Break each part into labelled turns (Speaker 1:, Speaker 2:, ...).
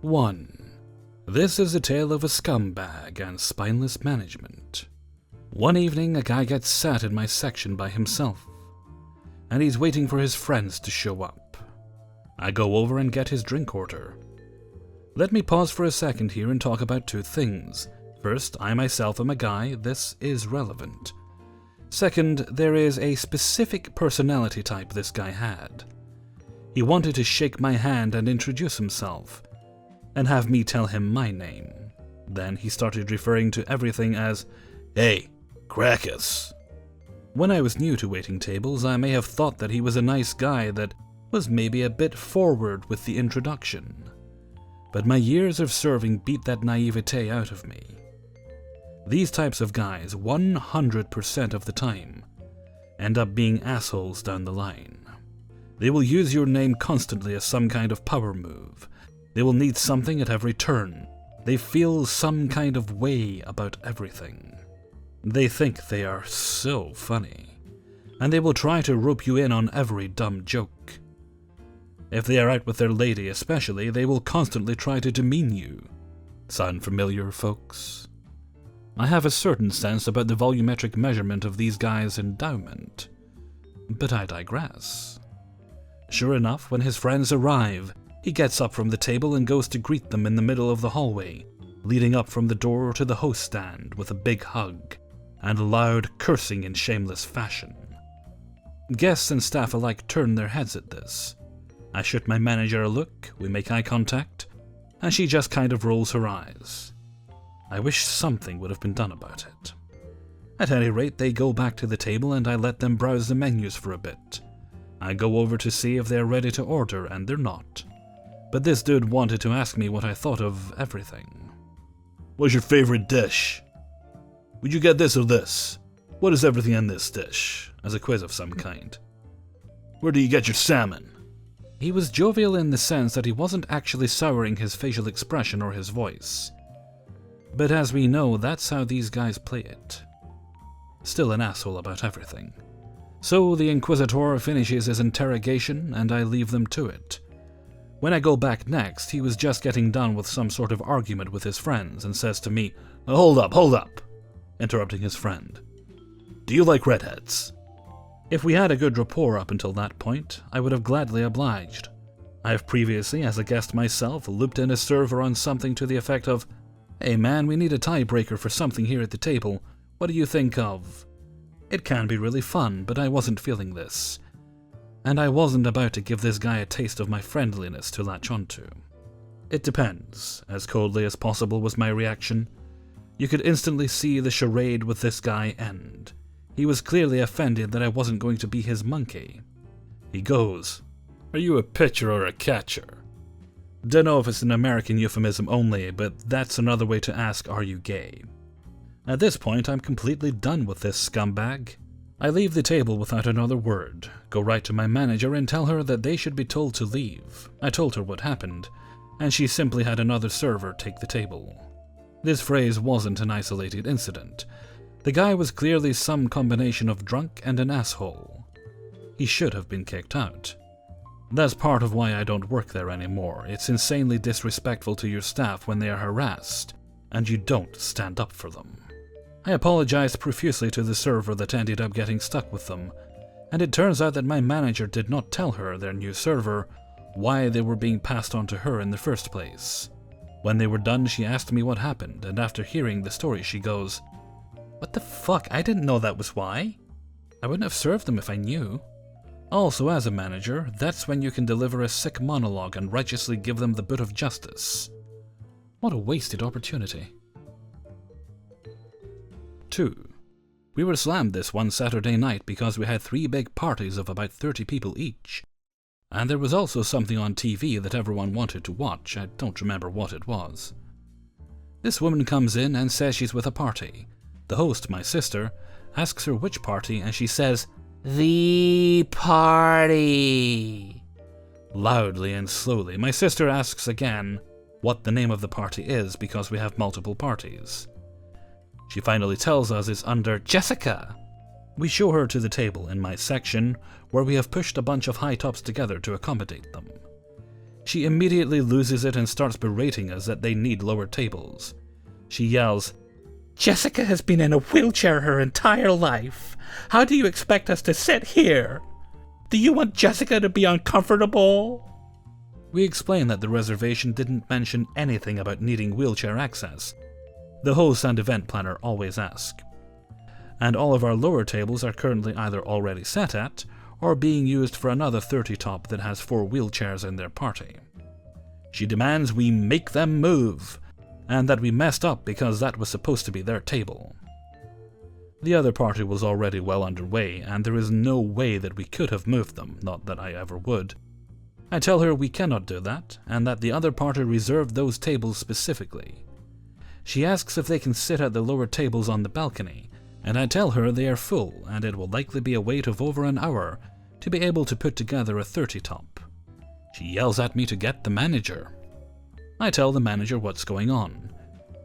Speaker 1: 1. This is a tale of a scumbag and spineless management. One evening, a guy gets sat in my section by himself, and he's waiting for his friends to show up. I go over and get his drink order. Let me pause for a second here and talk about two things. First, I myself am a guy. This is relevant. Second, there is a specific personality type this guy had. He wanted to shake my hand and introduce himself, and have me tell him my name. Then he started referring to everything as, "Hey, Crackus." When I was new to waiting tables, I may have thought that he was a nice guy that was maybe a bit forward with the introduction. But my years of serving beat that naivete out of me. These types of guys, 100% of the time, end up being assholes down the line. They will use your name constantly as some kind of power move. They will need something at every turn. They feel some kind of way about everything. They think they are so funny, and they will try to rope you in on every dumb joke. If they are out with their lady especially, they will constantly try to demean you. Sound familiar, folks? I have a certain sense about the volumetric measurement of these guys' endowment, but I digress. Sure enough, when his friends arrive, he gets up from the table and goes to greet them in the middle of the hallway, leading up from the door to the host stand with a big hug and loud cursing in shameless fashion. Guests and staff alike turn their heads at this. I shoot my manager a look, we make eye contact, and she just kind of rolls her eyes. I wish something would have been done about it. At any rate, they go back to the table and I let them browse the menus for a bit. I go over to see if they're ready to order, and they're not. But this dude wanted to ask me what I thought of everything. "What's your favorite dish? Would you get this or this? What is everything in this dish?" As a quiz of some kind. "Where do you get your salmon?" He was jovial in the sense that he wasn't actually souring his facial expression or his voice. But as we know, that's how these guys play it. Still an asshole about everything. So the Inquisitor finishes his interrogation and I leave them to it. When I go back next, he was just getting done with some sort of argument with his friends and says to me, hold up, interrupting his friend. "Do you like redheads?" If we had a good rapport up until that point, I would have gladly obliged. I have previously, as a guest myself, looped in a server on something to the effect of, "Hey man, we need a tiebreaker for something here at the table. What do you think of?" It can be really fun, but I wasn't feeling this. And I wasn't about to give this guy a taste of my friendliness to latch onto. "It depends," as coldly as possible was my reaction. You could instantly see the charade with this guy end. He was clearly offended that I wasn't going to be his monkey. He goes, "Are you a pitcher or a catcher?" Dunno if it's an American euphemism only, but that's another way to ask, "Are you gay?" At this point, I'm completely done with this scumbag. I leave the table without another word, go right to my manager and tell her that they should be told to leave. I told her what happened, and she simply had another server take the table. This phrase wasn't an isolated incident. The guy was clearly some combination of drunk and an asshole. He should have been kicked out. That's part of why I don't work there anymore. It's insanely disrespectful to your staff when they are harassed, and you don't stand up for them. I apologized profusely to the server that ended up getting stuck with them, and it turns out that my manager did not tell her, their new server, why they were being passed on to her in the first place. When they were done, she asked me what happened, and after hearing the story, she goes, "What the fuck? I didn't know that was why. I wouldn't have served them if I knew." Also, as a manager, that's when you can deliver a sick monologue and righteously give them the boot of justice. What a wasted opportunity. 2. We were slammed this one Saturday night because we had 3 big parties of about 30 people each. And there was also something on TV that everyone wanted to watch. I don't remember what it was. This woman comes in and says she's with a party. The host, my sister, asks her which party and she says, "The party." Loudly and slowly, my sister asks again what the name of the party is because we have multiple parties. She finally tells us it's under Jessica. We show her to the table in my section where we have pushed a bunch of high tops together to accommodate them. She immediately loses it and starts berating us that they need lower tables. She yells, "Jessica has been in a wheelchair her entire life. How do you expect us to sit here? Do you want Jessica to be uncomfortable?" We explain that the reservation didn't mention anything about needing wheelchair access. The host and event planner always ask. And all of our lower tables are currently either already set at, or being used for another 30 top that has 4 wheelchairs in their party. She demands we make them move, and that we messed up because that was supposed to be their table. The other party was already well underway, and there is no way that we could have moved them, not that I ever would. I tell her we cannot do that, and that the other party reserved those tables specifically. She asks if they can sit at the lower tables on the balcony, and I tell her they are full, and it will likely be a wait of over an hour to be able to put together a 30 top. She yells at me to get the manager. I tell the manager what's going on.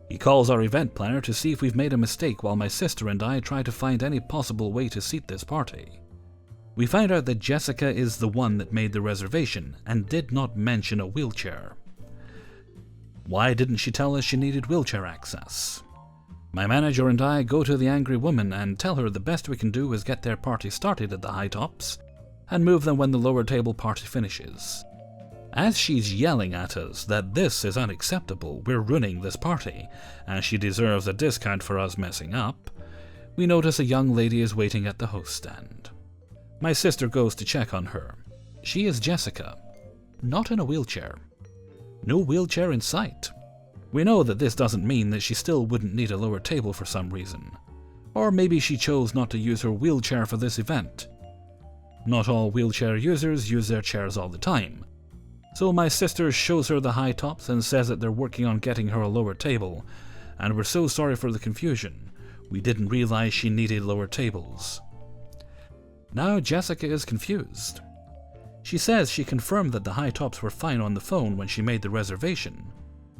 Speaker 1: He calls our event planner to see if we've made a mistake while my sister and I try to find any possible way to seat this party. We find out that Jessica is the one that made the reservation and did not mention a wheelchair. Why didn't she tell us she needed wheelchair access? My manager and I go to the angry woman and tell her the best we can do is get their party started at the high tops and move them when the lower table party finishes. As she's yelling at us that this is unacceptable, we're ruining this party, and she deserves a discount for us messing up, we notice a young lady is waiting at the host stand. My sister goes to check on her. She is Jessica, not in a wheelchair. No wheelchair in sight. We know that this doesn't mean that she still wouldn't need a lower table for some reason. Or maybe she chose not to use her wheelchair for this event. Not all wheelchair users use their chairs all the time. So my sister shows her the high tops and says that they're working on getting her a lower table, and we're so sorry for the confusion. We didn't realize she needed lower tables. Now Jessica is confused. She says she confirmed that the high tops were fine on the phone when she made the reservation.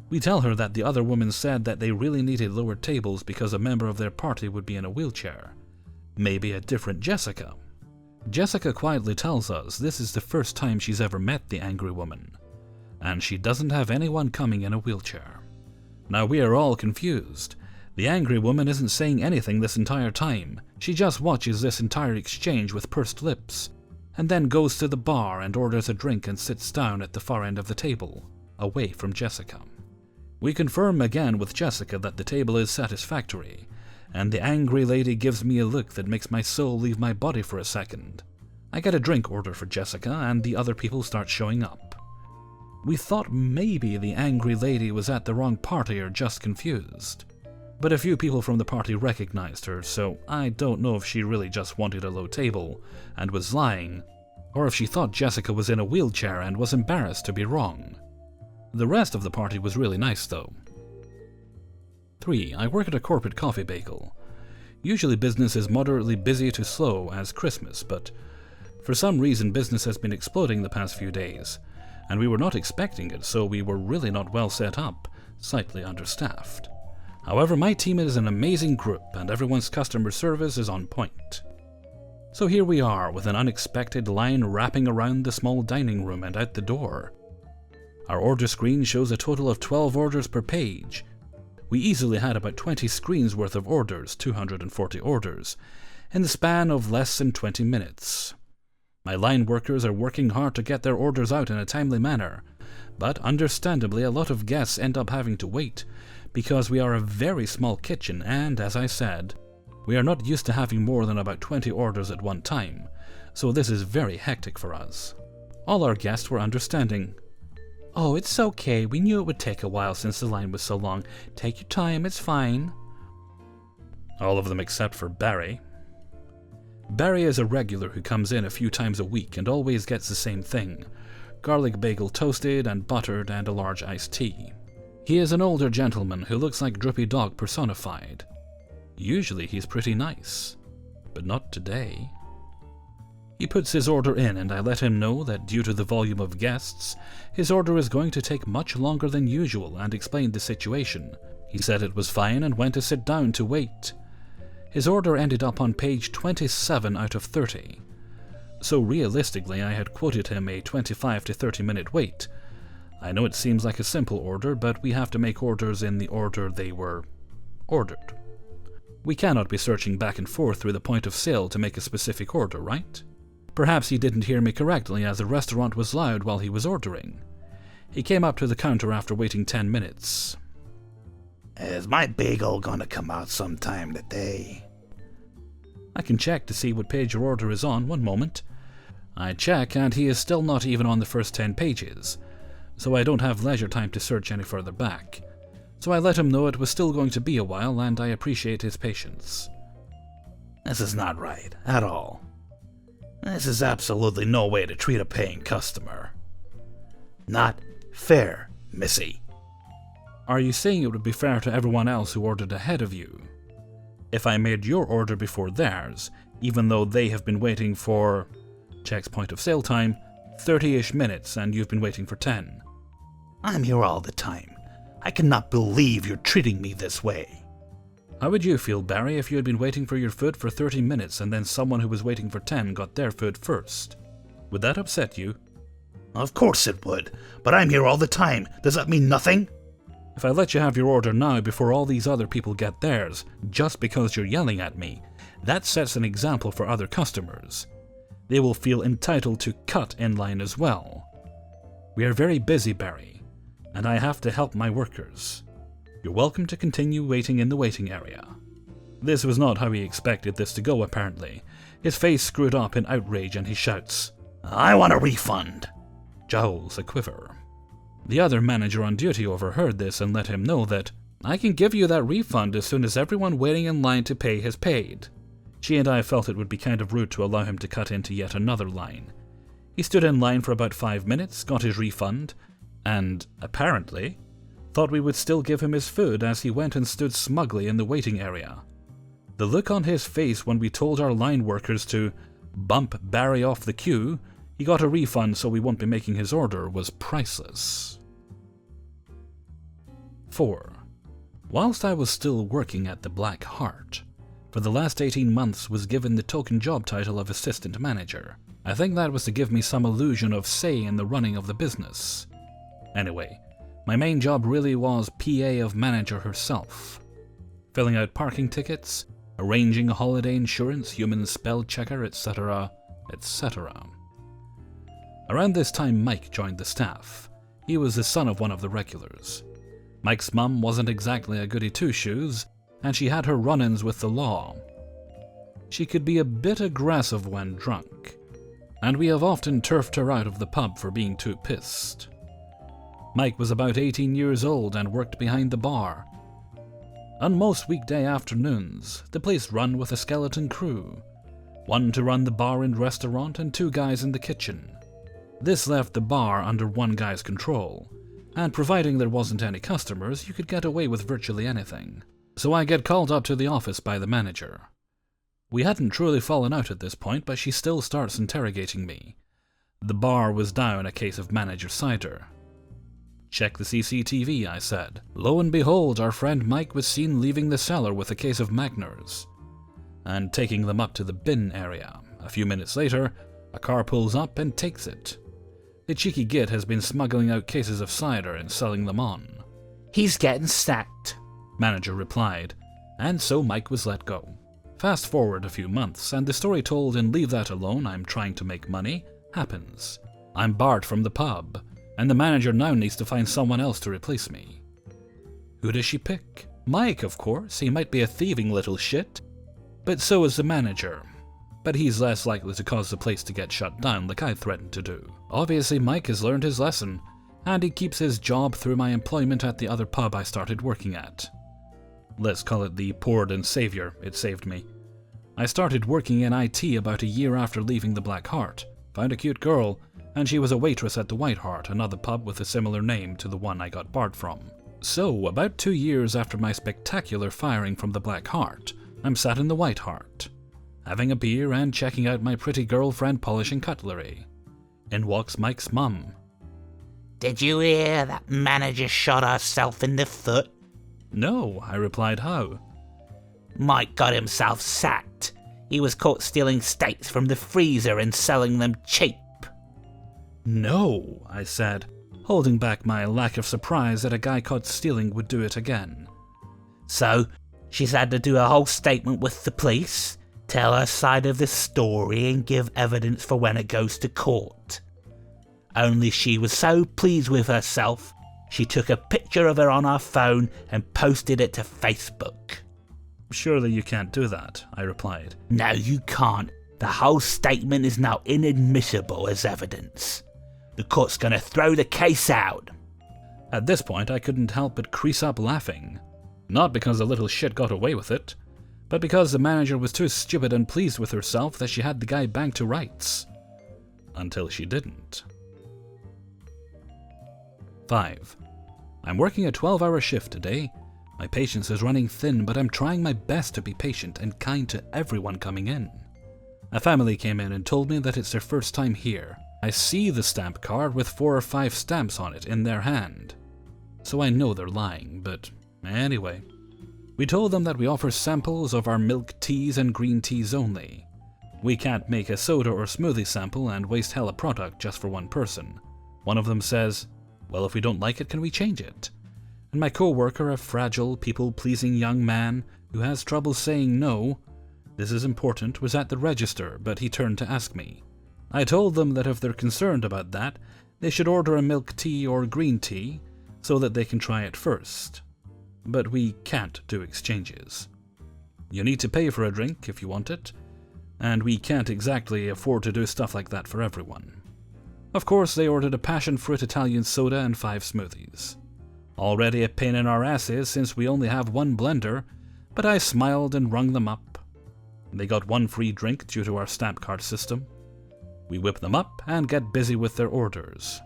Speaker 1: We tell her that the other woman said that they really needed lower tables because a member of their party would be in a wheelchair. Maybe a different Jessica. Jessica quietly tells us this is the first time she's ever met the angry woman, and she doesn't have anyone coming in a wheelchair. Now we are all confused. The angry woman isn't saying anything this entire time. She just watches this entire exchange with pursed lips, and then goes to the bar and orders a drink and sits down at the far end of the table, away from Jessica. We confirm again with Jessica that the table is satisfactory, and the angry lady gives me a look that makes my soul leave my body for a second. I get a drink order for Jessica, and the other people start showing up. We thought maybe the angry lady was at the wrong party or just confused. But a few people from the party recognized her, so I don't know if she really just wanted a low table and was lying, or if she thought Jessica was in a wheelchair and was embarrassed to be wrong. The rest of the party was really nice though. 3. I work at a corporate coffee bagel. Usually business is moderately busy to slow as Christmas, but for some reason business has been exploding the past few days, and we were not expecting it, so we were really not well set up, slightly understaffed. However, my team is an amazing group and everyone's customer service is on point. So here we are with an unexpected line wrapping around the small dining room and out the door. Our order screen shows a total of 12 orders per page. We easily had about 20 screens worth of orders, 240 orders, in the span of less than 20 minutes. My line workers are working hard to get their orders out in a timely manner, but understandably a lot of guests end up having to wait, because we are a very small kitchen and, as I said, we are not used to having more than about 20 orders at one time, so this is very hectic for us. All our guests were understanding. "Oh, it's okay, we knew it would take a while since the line was so long. Take your time, it's fine." All of them except for Barry. Barry is a regular who comes in a few times a week and always gets the same thing: garlic bagel toasted and buttered and a large iced tea. He is an older gentleman who looks like Droopy Dog personified. Usually he's pretty nice, but not today. He puts his order in and I let him know that due to the volume of guests, his order is going to take much longer than usual and explained the situation. He said it was fine and went to sit down to wait. His order ended up on page 27 out of 30. So realistically I had quoted him a 25 to 30 minute wait, I know it seems like a simple order, but we have to make orders in the order they were ordered. We cannot be searching back and forth through the point of sale to make a specific order, right? Perhaps he didn't hear me correctly, as the restaurant was loud while he was ordering. He came up to the counter after waiting 10 minutes.
Speaker 2: Is my bagel gonna come out sometime today?
Speaker 1: I can check to see what page your order is on, one moment. I check, and he is still not even on the first 10 pages, so I don't have leisure time to search any further back. So I let him know it was still going to be a while, and I appreciate his patience.
Speaker 2: This is not right, at all. This is absolutely no way to treat a paying customer. Not fair, missy.
Speaker 1: Are you saying it would be fair to everyone else who ordered ahead of you? If I made your order before theirs, even though they have been waiting for, checks point of sale time, 30-ish minutes and you've been waiting for 10.
Speaker 2: I'm here all the time. I cannot believe you're treating me this way.
Speaker 1: How would you feel, Barry, if you had been waiting for your food for 30 minutes and then someone who was waiting for 10 got their food first? Would that upset you?
Speaker 2: Of course it would, but I'm here all the time. Does that mean nothing?
Speaker 1: If I let you have your order now before all these other people get theirs, just because you're yelling at me, that sets an example for other customers. They will feel entitled to cut in line as well. We are very busy, Barry, and I have to help my workers. You're welcome to continue waiting in the waiting area. This was not how he expected this to go, apparently. His face screwed up in outrage and he shouts,
Speaker 2: I want a refund.
Speaker 1: Jowls a quiver. The other manager on duty overheard this and let him know that, I can give you that refund as soon as everyone waiting in line to pay has paid. She and I felt it would be kind of rude to allow him to cut into yet another line. He stood in line for about 5 minutes, got his refund, and, apparently, thought we would still give him his food as he went and stood smugly in the waiting area. The look on his face when we told our line workers to bump Barry off the queue, he got a refund so we won't be making his order, was priceless. 4. Whilst I was still working at the Black Heart, for the last 18 months was given the token job title of assistant manager. I think that was to give me some illusion of say in the running of the business. Anyway, my main job really was PA of manager herself. Filling out parking tickets, arranging holiday insurance, human spell checker, etc., etc. Around this time Mike joined the staff. He was the son of one of the regulars. Mike's mum wasn't exactly a goody two-shoes, and she had her run-ins with the law. She could be a bit aggressive when drunk, and we have often turfed her out of the pub for being too pissed. Mike was about 18 years old and worked behind the bar. On most weekday afternoons, the place run with a skeleton crew, one to run the bar and restaurant and 2 guys in the kitchen. This left the bar under one guy's control, and providing there wasn't any customers, you could get away with virtually anything. So I get called up to the office by the manager. We hadn't truly fallen out at this point, but she still starts interrogating me. The bar was down a case of manager cider. Check the CCTV, I said. Lo and behold, our friend Mike was seen leaving the cellar with a case of Magners, and taking them up to the bin area. A few minutes later, a car pulls up and takes it. The cheeky git has been smuggling out cases of cider and selling them on.
Speaker 2: He's getting sacked,
Speaker 1: manager replied, and so Mike was let go. Fast forward a few months, and the story told in Leave That Alone, I'm Trying to Make Money, happens. I'm barred from the pub, and the manager now needs to find someone else to replace me. Who does she pick? Mike, of course. He might be a thieving little shit, but so is the manager. But he's less likely to cause the place to get shut down like I threatened to do. Obviously, Mike has learned his lesson, and he keeps his job through my employment at the other pub I started working at. Let's call it the Poured and Savior, it saved me. I started working in IT about a year after leaving the Black Heart, found a cute girl, and she was a waitress at the White Hart, another pub with a similar name to the one I got barred from. So, about 2 years after my spectacular firing from the Black Heart, I'm sat in the White Hart, having a beer and checking out my pretty girlfriend polishing cutlery. In walks Mike's mum.
Speaker 2: Did you hear that manager shot herself in the foot?
Speaker 1: No, I replied, how?
Speaker 2: Mike got himself sacked. He was caught stealing steaks from the freezer and selling them cheap.
Speaker 1: No, I said. holding back my lack of surprise that a guy caught stealing would do it again.
Speaker 2: So, she's had to do a whole statement with the police, tell her side of the story and give evidence for when it goes to court. Only she was so pleased with herself, she took a picture of her on her phone and posted it to Facebook.
Speaker 1: Surely you can't do that, I replied.
Speaker 2: No, you can't. The whole statement is now inadmissible as evidence. The court's gonna throw the case out.
Speaker 1: At this point, I couldn't help but crease up laughing. Not because the little shit got away with it, but because the manager was too stupid and pleased with herself that she had the guy banged to rights. Until she didn't. 5. I'm working a 12-hour shift today. My patience is running thin, but I'm trying my best to be patient and kind to everyone coming in. A family came in and told me that it's their first time here. I see the stamp card with 4 or 5 stamps on it in their hand. So I know they're lying, but anyway. We told them that we offer samples of our milk teas and green teas only. We can't make a soda or smoothie sample and waste hella product just for one person. One of them says, well, if we don't like it, can we change it? And my co-worker, a fragile, people-pleasing young man who has trouble saying no, this is important, was at the register, but he turned to ask me. I told them that if they're concerned about that, they should order a milk tea or green tea so that they can try it first. But we can't do exchanges. You need to pay for a drink if you want it, and we can't exactly afford to do stuff like that for everyone. Of course, they ordered a passion-fruit Italian soda and 5 smoothies. Already a pain in our asses since we only have one blender, but I smiled and rung them up. They got 1 free drink due to our stamp card system. We whip them up and get busy with their orders.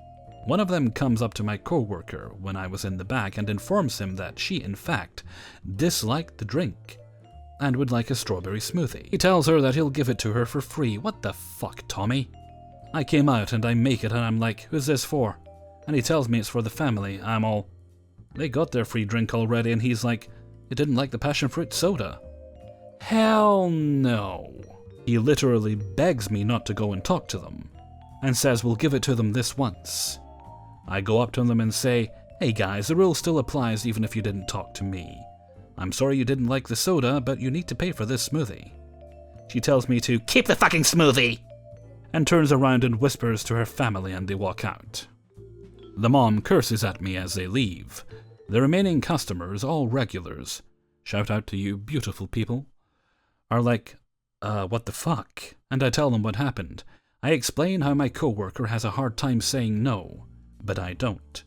Speaker 1: One of them comes up to my co-worker when I was in the back and informs him that she, in fact, disliked the drink and would like a strawberry smoothie. He tells her that he'll give it to her for free. What the fuck, Tommy? I came out and I make it and I'm like, who's this for? And he tells me it's for the family. I'm all, they got their free drink already, and he's like, you didn't like the passion fruit soda. Hell no. He literally begs me not to go and talk to them, and says we'll give it to them this once. I go up to them and say, hey guys, the rule still applies even if you didn't talk to me. I'm sorry you didn't like the soda, but you need to pay for this smoothie. She tells me to keep the fucking smoothie, and turns around and whispers to her family, and they walk out. The mom curses at me as they leave. The remaining customers, all regulars, shout out to you beautiful people, are like, what the fuck? And I tell them what happened. I explain how my co-worker has a hard time saying no, but I don't.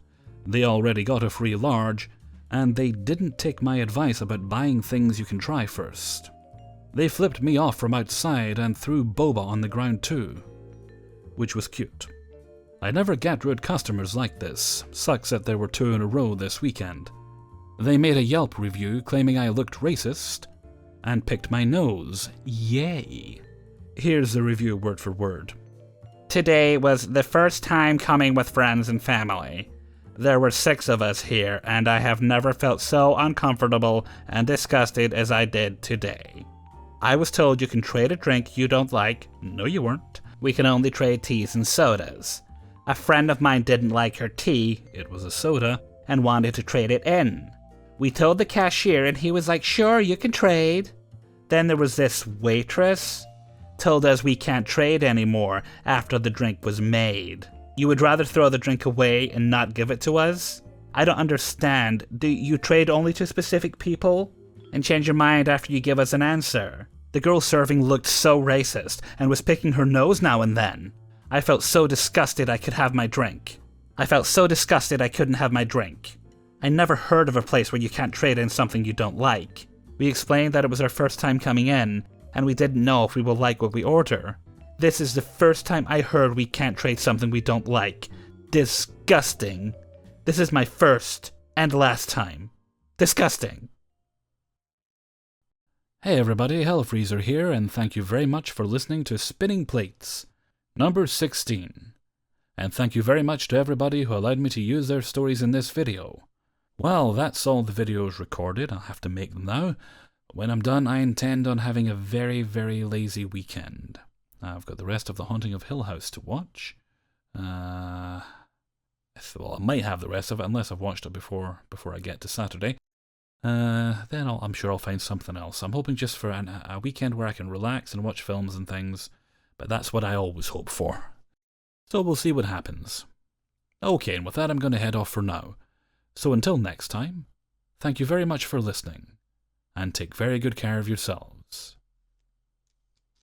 Speaker 1: They already got a free large, and they didn't take my advice about buying things you can try first. They flipped me off from outside and threw boba on the ground too, which was cute. I never get rude customers like this. Sucks that there were 2 in a row this weekend. They made a Yelp review claiming I looked racist and picked my nose. Yay. Here's the review word for word. Today was the first time coming with friends and family. There were 6 of us here, and I have never felt so uncomfortable and disgusted as I did today. I was told you can trade a drink you don't like. No, you weren't. We can only trade teas and sodas. A friend of mine didn't like her tea, it was a soda, and wanted to trade it in. We told the cashier and he was like, sure, you can trade. Then there was this waitress, told us we can't trade anymore after the drink was made. You would rather throw the drink away and not give it to us? I don't understand. Do you trade only to specific people? And change your mind after you give us an answer? The girl serving looked so racist and was picking her nose now and then. I felt so disgusted I could have my drink. I felt so disgusted I couldn't have my drink. I never heard of a place where you can't trade in something you don't like. We explained that it was our first time coming in, and we didn't know if we will like what we order. This is the first time I heard we can't trade something we don't like. Disgusting. This is my first and last time. Disgusting. Hey everybody, Hellfreezer here, and thank you very much for listening to Spinning Plates, number 16. And thank you very much to everybody who allowed me to use their stories in this video. Well, that's all the videos recorded. I'll have to make them now. When I'm done, I intend on having a very, very lazy weekend. I've got the rest of The Haunting of Hill House to watch. Well, I might have the rest of it, unless I've watched it before I get to Saturday. Then I'm sure I'll find something else. I'm hoping just for a weekend where I can relax and watch films and things, but that's what I always hope for. So we'll see what happens. Okay, and with that I'm going to head off for now. So until next time, thank you very much for listening, and take very good care of yourselves.